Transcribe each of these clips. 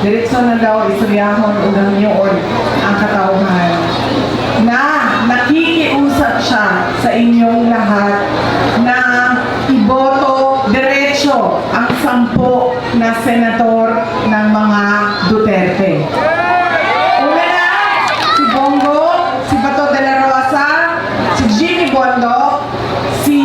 diretso na daw istoryahon o gamiyon ang katauhan na nakikiusap siya sa inyong lahat na iboto diretso ang 10 na senador ng mga Duterte. Una na, si Bongo, si Bato de la Rosa, si Jimmy Bondo, si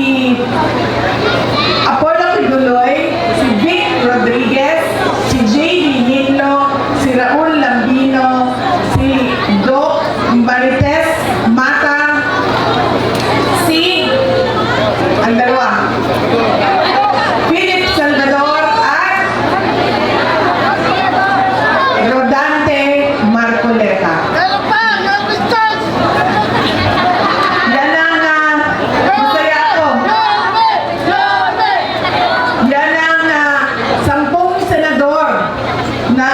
Apollo Kibuloy, si Vic Rodriguez, si J.D. Hinlo, si Raul Lambino, si Doc Marites Mata, si ang dalawa, Philip Salvador at Rodante Marcoleta. Yan ang masaya ako. Yan ang 10 senador na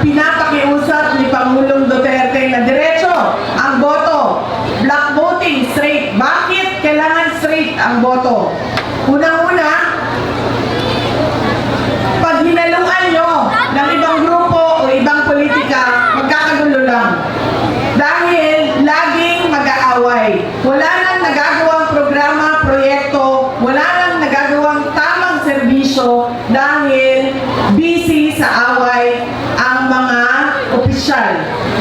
pinapakiusap ni Pangulong Duterte na diretso ang boto. Black voting, straight. Bakit kailangan straight ang boto? Unang-una, pag hinaluan nyo ng ibang grupo o ibang politika, magkakagulo lang. Dahil laging mag-aaway. Wala nang nagagawang programa, proyekto, wala nang nagagawang tamang serbisyo dahil busy sa away ang mga opisyal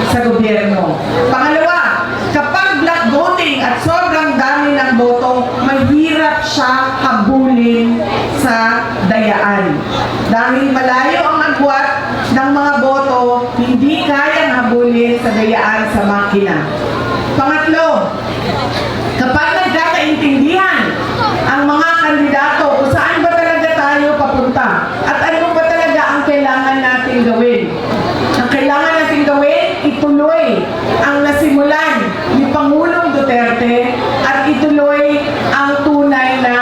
sa gobyerno. Pangalawa, kapag black voting at sobrang dami ng boto, mahirap siya habulin sa dayaan. Dahil malayo ang agwat ng mga boto, hindi kayang habulin sa dayaan sa makina. Pangatlo, kapag nagkakaintindihan ang mga kandidato kung saan ba talaga tayo papunta at ano ba talaga ang kailangan natin gawin. Ang kailangan natin gawin, ituloy ang nasimulan ni Pangulong Duterte at ituloy ang tunay na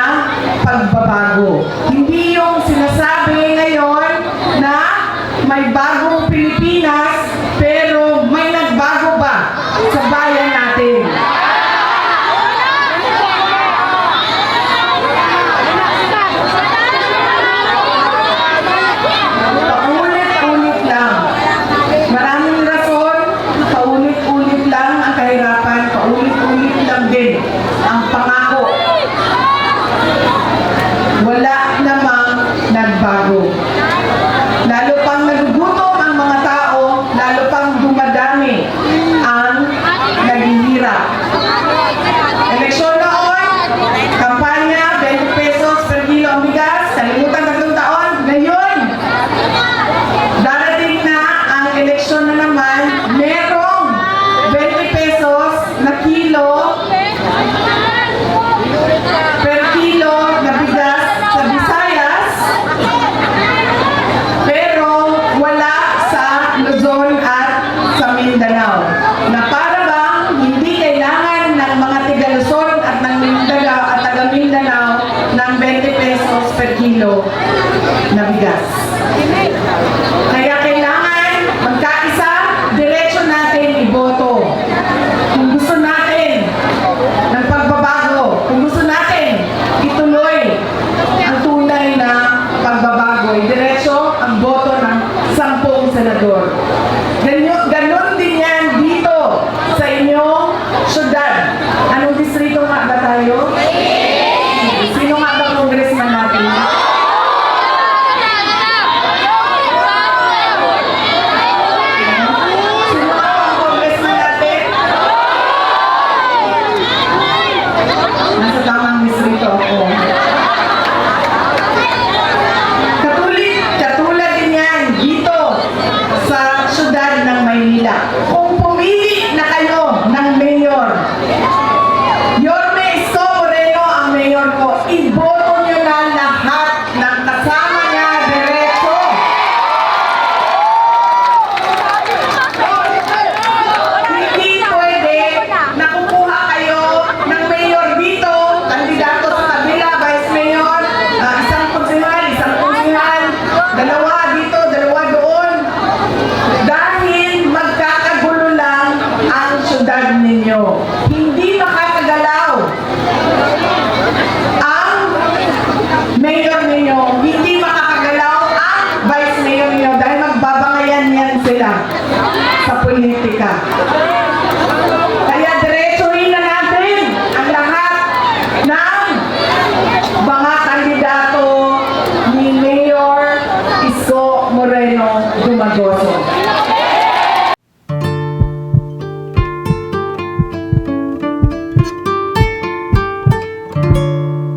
pagbabago. Hindi yung sinasabi ngayon na may bagong Pilipinas pero may nagbago ba sa bayan natin? Paulit-ulit lang. Maraming rason, paulit-ulit lang ang kahirapan, paulit-ulit lang din ang pangako. Wala namang nagbago. Lalo pang nagugutom ang mga tao, lalo pang dumadami ang naghihirap. Eleksyon noon, kampanya, 20 pesos per kilo ang bigas, kalimutan tatlong taon. Ngayon, darating na ang eleksyon na naman, merong 20 pesos na kilo per kilo na bigas sa Visayas, pero wala sa Luzon at sa Mindanao. Na para bang hindi kailangan ng mga tiga Luzon at ng Mindanao at taga Mindanao ng 20 pesos per kilo na bigas.